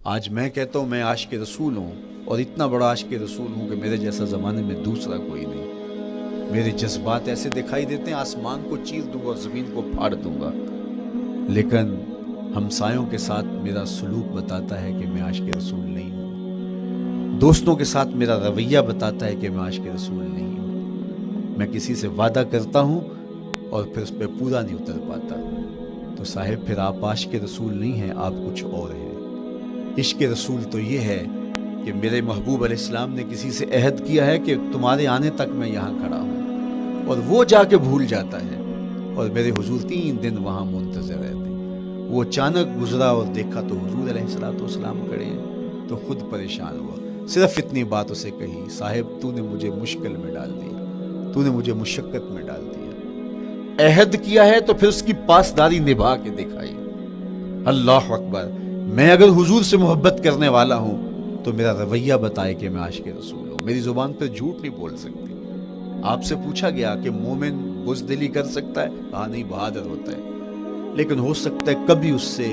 آج میں کہتا ہوں میں عاشق رسول ہوں، اور اتنا بڑا عاشق رسول ہوں کہ میرے جیسا زمانے میں دوسرا کوئی نہیں۔ میرے جذبات ایسے دکھائی دیتے ہیں آسمان کو چیر دوں گا اور زمین کو پھاڑ دوں گا، لیکن ہمسایوں کے ساتھ میرا سلوک بتاتا ہے کہ میں عاشق رسول نہیں ہوں۔ دوستوں کے ساتھ میرا رویہ بتاتا ہے کہ میں عاشق رسول نہیں ہوں۔ میں کسی سے وعدہ کرتا ہوں اور پھر اس پہ پورا نہیں اتر پاتا، تو صاحب پھر آپ عاشق رسول نہیں ہیں، آپ کچھ اور ہیں۔ عشق رسول تو یہ ہے کہ میرے محبوب علیہ السلام نے کسی سے عہد کیا ہے کہ تمہارے آنے تک میں یہاں کھڑا ہوں، اور وہ جا کے بھول جاتا ہے، اور میرے حضور 3 دن وہاں منتظر رہتے ہیں۔ وہ اچانک گزرا اور دیکھا تو حضور علیہ السلام کھڑے ہیں، تو خود پریشان ہوا، صرف اتنی بات اسے کہی، صاحب تو نے مجھے مشکل میں ڈال دیا، تو نے مجھے مشقت میں ڈال دیا۔ عہد کیا ہے تو پھر اس کی پاسداری نبھا کے دکھائی۔ اللہ اکبر! میں اگر حضور سے محبت کرنے والا ہوں تو میرا رویہ بتائے کہ میں عاشق رسول ہوں۔ میری زبان پہ جھوٹ نہیں بول سکتی۔ آپ سے پوچھا گیا کہ مومن بزدلی کر سکتا ہے؟ کہا نہیں، بہادر ہوتا ہے، لیکن ہو سکتا ہے کبھی اس سے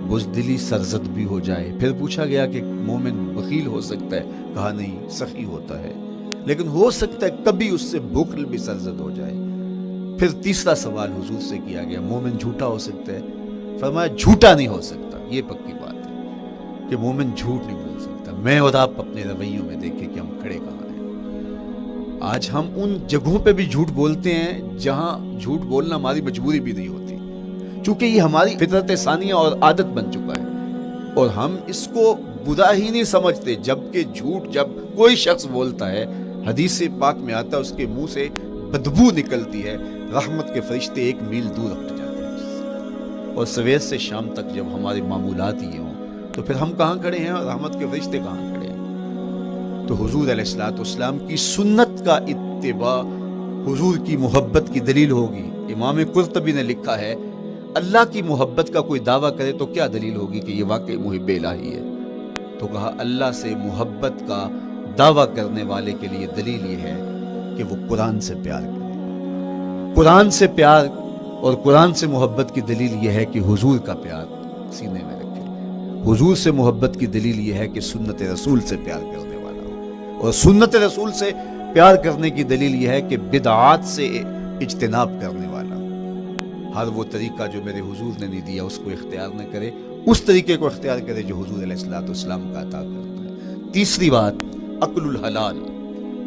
بزدلی سرزد بھی ہو جائے۔ پھر پوچھا گیا کہ مومن بخیل ہو سکتا ہے؟ کہا نہیں، سخی ہوتا ہے، لیکن ہو سکتا ہے کبھی اس سے بخل بھی سرزد ہو جائے۔ پھر تیسرا سوال حضور سے کیا گیا، مومن جھوٹا ہو سکتا ہے؟ فرمایا جھوٹا نہیں ہو سکتا، یہ پکی بات ہے کہ مومن جھوٹ نہیں بول سکتا۔ میں اور آپ اپنے رویوں میں دیکھیں کہ ہم کھڑے کہاں ہیں۔ آج ہم ان جگہوں پہ بھی جھوٹ بولتے ہیں جہاں جھوٹ بولنا ہماری مجبوری بھی نہیں ہوتی، چونکہ یہ ہماری فطرت ثانیہ اور عادت بن چکا ہے، اور ہم اس کو برا ہی نہیں سمجھتے۔ جبکہ جھوٹ جب کوئی شخص بولتا ہے، حدیث پاک میں آتا ہے اس کے منہ سے بدبو نکلتی ہے، رحمت کے فرشتے 1 میل دور ہٹ جاتے ہیں۔ اور سویر سے شام تک جب ہمارے معمولات یہ ہوں تو پھر ہم کہاں کھڑے ہیں اور رحمت کے فرشتے کہاں کھڑے ہیں؟ تو حضور علیہ السلام کی سنت کا اتباع حضور کی محبت کی دلیل ہوگی۔ امام قرطبی نے لکھا ہے، اللہ کی محبت کا کوئی دعویٰ کرے تو کیا دلیل ہوگی کہ یہ واقعی محب الہی ہے؟ تو کہا اللہ سے محبت کا دعویٰ کرنے والے کے لیے دلیل یہ ہے کہ وہ قرآن سے پیار کرے۔ قرآن سے پیار اور قرآن سے محبت کی دلیل یہ ہے کہ حضور کا پیار سینے میں رکھے۔ حضور سے محبت کی دلیل یہ ہے کہ سنت رسول سے پیار کرنے والا ہو، اور سنت رسول سے پیار کرنے کی دلیل یہ ہے کہ بدعات سے اجتناب کرنے والا ہو۔ ہر وہ طریقہ جو میرے حضور نے نہیں دیا اس کو اختیار نہ کرے، اس طریقے کو اختیار کرے جو حضور علیہ السلام کا عطا کرتا ہے۔ تیسری بات، عقل الحلال۔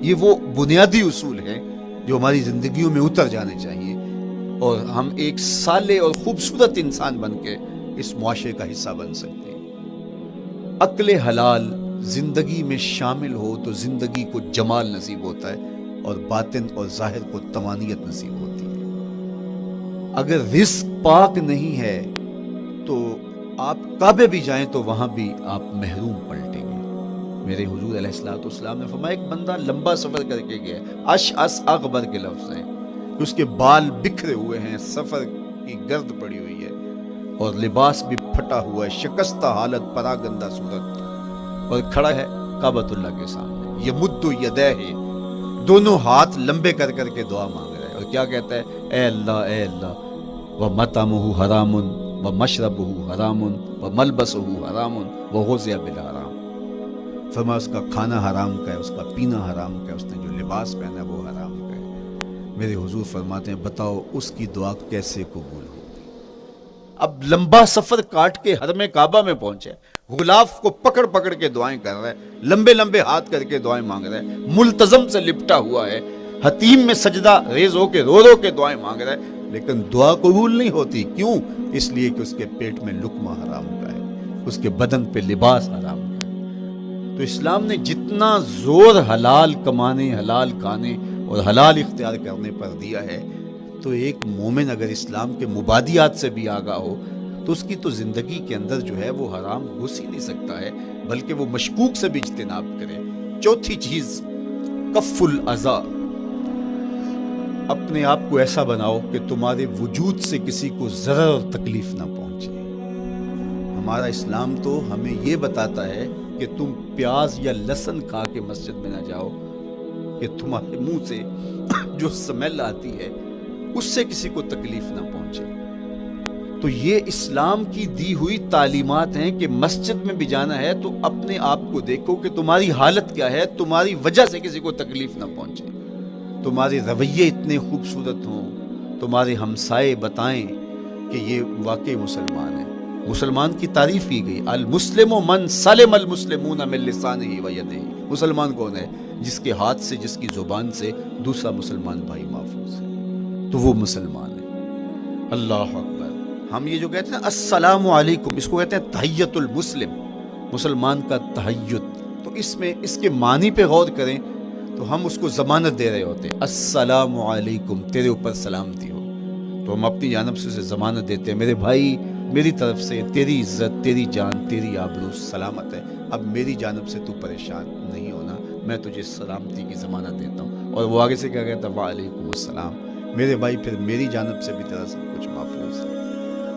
یہ وہ بنیادی اصول ہیں جو ہماری زندگیوں میں اتر جانے چاہیے، اور ہم ایک صالح اور خوبصورت انسان بن کے اس معاشرے کا حصہ بن سکتے ہیں۔ عقل حلال زندگی میں شامل ہو تو زندگی کو جمال نصیب ہوتا ہے، اور باطن اور ظاہر کو طمانینت نصیب ہوتی ہے۔ اگر رزق پاک نہیں ہے تو آپ کعبے بھی جائیں تو وہاں بھی آپ محروم پلٹیں گے۔ میرے حضور علیہ السلام نے فرمایا، ایک بندہ لمبا سفر کر کے گیا، اشعث اغبر کے لفظ ہیں، اس کے بال بکھرے ہوئے ہیں، سفر کی گرد پڑی ہوئی ہے، اور لباس بھی پھٹا ہوا ہے، شکستہ حالت، پراگندہ صورت، اور کھڑا ہے کعبۃ اللہ کے سامنے، یمد یدیہ، دونوں ہاتھ لمبے کر کر کے دعا مانگ رہا ہے، اور کیا کہتا ہے؟ اے اللہ، ومطعمہ حرام ومشربہ حرام وملبسہ حرام وغذی بالحرام۔ فرمایا اس کا کھانا حرام کا ہے، اس کا پینا حرام کا ہے، اس نے جو لباس پہنا ہے وہ حرام کا ہے۔ میرے حضور فرماتے ہیں، بتاؤ اس کی دعا کیسے قبول ہوگی؟ اب لمبا سفر کاٹ کے حرم کعبہ میں پہنچے، غلاف کو پکڑ پکڑ کے دعائیں کر رہا ہے، لمبے لمبے ہاتھ کر کے دعائیں مانگ رہا ہے، ملتزم سے لپٹا ہوا ہے، حتیم میں سجدہ ریز ہو کے رو رو کے دعائیں مانگ رہا ہے، لیکن دعا قبول نہیں ہوتی۔ کیوں؟ اس لیے کہ اس کے پیٹ میں لقمہ حرام کا ہے، اس کے بدن پہ لباس حرام کا ہے۔ تو اسلام نے جتنا زور حلال کمانے، حلال کھانے اور حلال اختیار کرنے پر دیا ہے، تو ایک مومن اگر اسلام کے مبادیات سے بھی آگاہ ہو تو اس کی تو زندگی کے اندر جو ہے وہ حرام گھس ہی نہیں سکتا ہے، بلکہ وہ مشکوک سے بھی اجتناب کرے۔ چوتھی چیز، کف الاذی۔ اپنے آپ کو ایسا بناؤ کہ تمہارے وجود سے کسی کو ضرر اور تکلیف نہ پہنچے۔ ہمارا اسلام تو ہمیں یہ بتاتا ہے کہ تم پیاز یا لہسن کھا کے مسجد میں نہ جاؤ، کہ تمہارے منہ سے جو سمیل آتی ہے اس سے کسی کو تکلیف نہ پہنچے۔ تو یہ اسلام کی دی ہوئی تعلیمات ہیں کہ مسجد میں بھی جانا ہے تو اپنے آپ کو دیکھو کہ تمہاری حالت کیا ہے، تمہاری وجہ سے کسی کو تکلیف نہ پہنچے، تمہارے رویے اتنے خوبصورت ہوں، تمہارے ہمسائے بتائیں کہ یہ واقعی مسلمان ہے۔ مسلمان کی تعریف کی گئی، المسلم من سلم المسلمون من لسانہ و یدہ۔ مسلمان کون ہے؟ جس کے ہاتھ سے، جس کی زبان سے دوسرا مسلمان بھائی محفوظ ہے، تو وہ مسلمان ہے۔ اللہ اکبر۔ ہم یہ جو کہتے ہیں السلام علیکم، اس کو کہتے ہیں تحیت المسلم، مسلمان کا تحیت۔ تو اس میں اس کے معنی پہ غور کریں تو ہم اس کو ضمانت دے رہے ہوتے ہیں، السلام علیکم، تیرے اوپر سلامتی ہو۔ تو ہم اپنی جانب سے اسے ضمانت دیتے ہیں، میرے بھائی میری طرف سے تیری عزت، تیری جان، تیری آبرو سلامت ہے، اب میری جانب سے تو پریشان نہیں ہونا، میں تجھے سلامتی کی ضمانت دیتا ہوں۔ اور وہ آگے سے کیا کہتا ہے؟ وعلیکم السلام، میرے بھائی پھر میری جانب سے بھی تیرا سب کچھ محفوظ ہے۔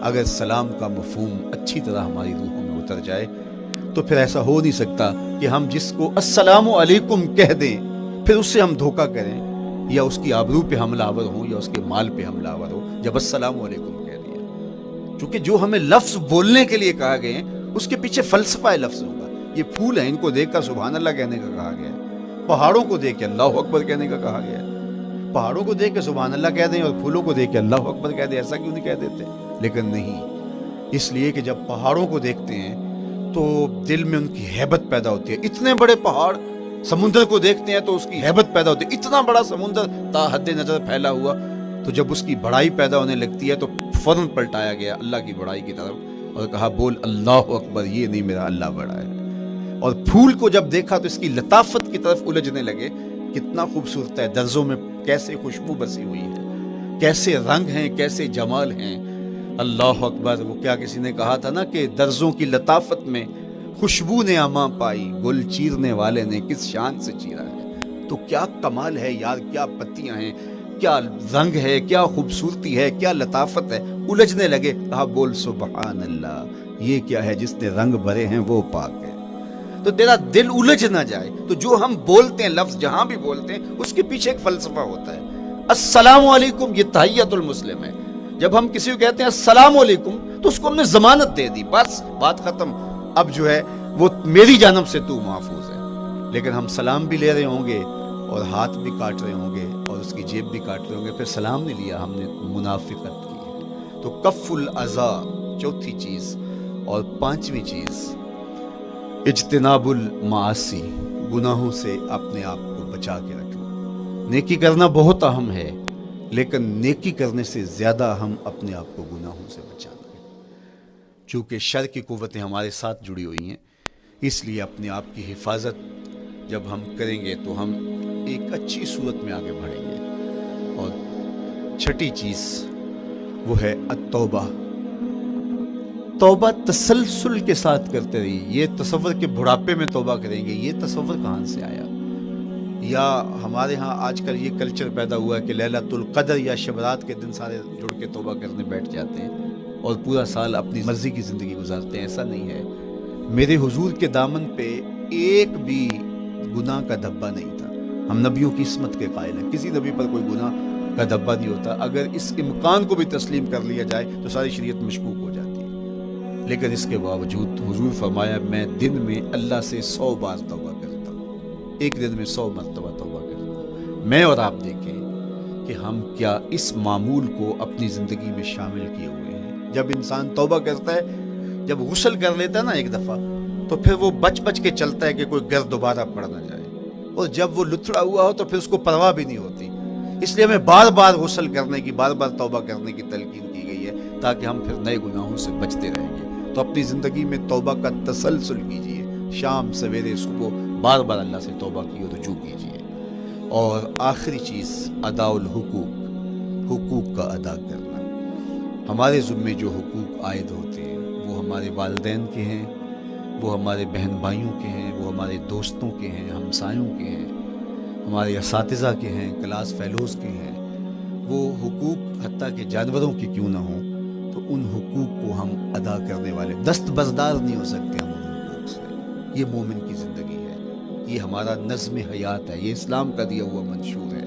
اگر سلام کا مفہوم اچھی طرح ہماری روحوں میں اتر جائے تو پھر ایسا ہو نہیں سکتا کہ ہم جس کو السلام علیکم کہہ دیں پھر اس سے ہم دھوکہ کریں یا اس کی آبرو پہ حملہ آور ہوں یا اس کے مال پہ حملہ آور ہو جب السلام علیکم کہہ دیا۔ چونکہ جو ہمیں لفظ بولنے کے لیے کہا گئے ہیں اس کے پیچھے فلسفہ لفظ ہوگا۔ یہ پھول ہیں، ان کو دیکھ کر سبحان اللہ کہنے کا کہا گیا ہے، پہاڑوں کو دیکھ کے اللہ اکبر کہنے کا کہا گیا ہے۔ پہاڑوں کو دیکھ کے سبحان اللہ کہہ دیں اور پھولوں کو دیکھ کے اللہ اکبر کہہ دیں، ایسا کیوں نہیں کہہ دیتے؟ لیکن نہیں، اس لیے کہ جب پہاڑوں کو دیکھتے ہیں تو دل میں ان کی ہیبت پیدا ہوتی ہے۔ اتنے بڑے پہاڑ، سمندر کو دیکھتے ہیں تو اس کی ہیبت پیدا ہوتی ہے، اتنا بڑا سمندر تا حد نظر پھیلا ہوا، تو جب اس کی بڑائی پیدا ہونے لگتی ہے تو فوراً پلٹایا گیا اللہ کی بڑائی کی طرف اور کہا بول اللہ اکبر، یہ نہیں میرا اللہ بڑا ہے۔ اور پھول کو جب دیکھا تو اس کی لطافت کی طرف الجھنے لگے، کتنا خوبصورت ہے، درزوں میں کیسے خوشبو بسی ہوئی ہے، کیسے رنگ ہیں، کیسے جمال ہیں۔ اللہ اکبر۔ وہ کیا کسی نے کہا تھا نا کہ درزوں کی لطافت میں خوشبو نے اماں پائی، گل چیرنے والے نے کس شان سے چیرا ہے۔ تو کیا کمال ہے یار، کیا پتیاں ہیں، کیا رنگ ہے، کیا خوبصورتی ہے، کیا لطافت ہے۔ الجھنے لگے، کہا بول سبحان اللہ، یہ کیا ہے، جس نے رنگ بھرے ہیں وہ پاک ہے۔ تو تیرا دل الجھ نہ جائے تو جو ہم بولتے ہیں لفظ جہاں بھی بولتے ہیں اس کے پیچھے ایک فلسفہ ہوتا ہے۔ السلام علیکم یہ تحیت المسلم ہے۔ جب ہم کسی کو کہتے ہیں السلام علیکم تو اس کو ہم نے ضمانت دے دی، بس بات ختم، اب جو ہے وہ میری جانب سے تو محفوظ ہے۔ لیکن ہم سلام بھی لے رہے ہوں گے اور ہاتھ بھی کاٹ رہے ہوں گے اور اس کی جیب بھی کاٹ رہے ہوں گے، پھر سلام نہیں لیا، ہم نے منافقت کی ہے۔ تو کف الاذی چوتھی چیز، اور پانچویں چیز اجتناب المعاصی، گناہوں سے اپنے آپ کو بچا کے رکھنا۔ نیکی کرنا بہت اہم ہے لیکن نیکی کرنے سے زیادہ ہم اپنے آپ کو گناہوں سے بچانا ہے، چونکہ شر کی قوتیں ہمارے ساتھ جڑی ہوئی ہیں، اس لیے اپنے آپ کی حفاظت جب ہم کریں گے تو ہم ایک اچھی صورت میں آگے بڑھیں گے۔ اور چھٹی چیز وہ ہے التوبہ۔ توبہ تسلسل کے ساتھ کرتے رہیے۔ یہ تصور کہ بڑھاپے میں توبہ کریں گے، یہ تصور کہاں سے آیا؟ یا ہمارے ہاں آج کل یہ کلچر پیدا ہوا ہے کہ لیلۃ القدر یا شب رات کے دن سارے جڑ کے توبہ کرنے بیٹھ جاتے ہیں اور پورا سال اپنی مرضی کی زندگی گزارتے ہیں۔ ایسا نہیں ہے۔ میرے حضور کے دامن پہ ایک بھی گناہ کا دھبا نہیں تھا۔ ہم نبیوں کی عصمت کے قائل ہیں، کسی نبی پر کوئی گناہ کا دھبا نہیں ہوتا۔ اگر اس امکان کو بھی تسلیم کر لیا جائے تو ساری شریعت مشکوک ہو جاتی ہے، لیکن اس کے باوجود حضور فرمایا میں دن میں اللہ سے 100 بار توبہ کرتا ہوں، ایک دن میں 100 مرتبہ توبہ کرتا ہوں۔ میں اور آپ دیکھیں کہ ہم کیا اس معمول کو اپنی زندگی میں شامل کیے ہوئے ہیں۔ جب انسان توبہ کرتا ہے، جب غسل کر لیتا ہے نا ایک دفعہ، تو پھر وہ بچ بچ کے چلتا ہے کہ کوئی گرد دوبارہ پڑ نہ جائے، اور جب وہ لتھڑا ہوا ہو تو پھر اس کو پرواہ بھی نہیں ہوتی۔ اس لیے ہمیں بار بار غسل کرنے کی، بار بار توبہ کرنے کی تلقین کی گئی ہے تاکہ ہم پھر نئے گناہوں سے بچتے رہیں گے۔ تو اپنی زندگی میں توبہ کا تسلسل کیجئے، شام سویرے صبح بار بار اللہ سے توبہ کی اور رجوع کیجئے۔ اور آخری چیز ادا الحقوق، حقوق کا ادا کرنا۔ ہمارے ذمے جو حقوق عائد ہوتے ہیں وہ ہمارے والدین کے ہیں، وہ ہمارے بہن بھائیوں کے ہیں، وہ ہمارے دوستوں کے ہیں، ہمسایوں کے ہیں، ہمارے اساتذہ کے ہیں، کلاس فیلوز کے ہیں۔ وہ حقوق حتیٰ کہ جانوروں کے کیوں نہ ہوں تو ان حقوق کو ہم ادا کرنے والے دستبردار نہیں ہو سکتے ہم ان حقوق سے۔ یہ مومن کی زندگی ہے، یہ ہمارا نظم حیات ہے، یہ اسلام کا دیا ہوا منشور ہے،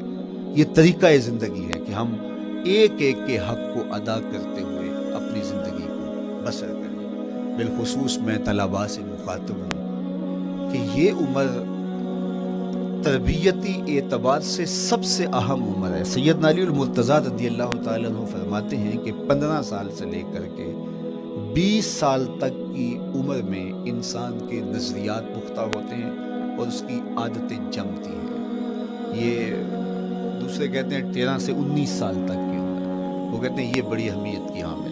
یہ طریقہ زندگی ہے کہ ہم ایک ایک کے حق کو ادا کرتے ہوئے اپنی اپنی زندگی کو بسر کریں۔ بالخصوص میں طلباء سے مخاطب ہوں کہ یہ عمر تربیتی اعتبار سے سب سے اہم عمر ہے۔ سیدنا علی المرتضیٰ رضی اللہ تعالیٰ عنہ فرماتے ہیں کہ 15 سال سے لے کر کے 20 سال تک کی عمر میں انسان کے نظریات پختہ ہوتے ہیں اور اس کی عادتیں جمتی ہیں۔ یہ دوسرے کہتے ہیں 13 سے 19 سال تک کی عمر، وہ کہتے ہیں یہ بڑی اہمیت کی حامل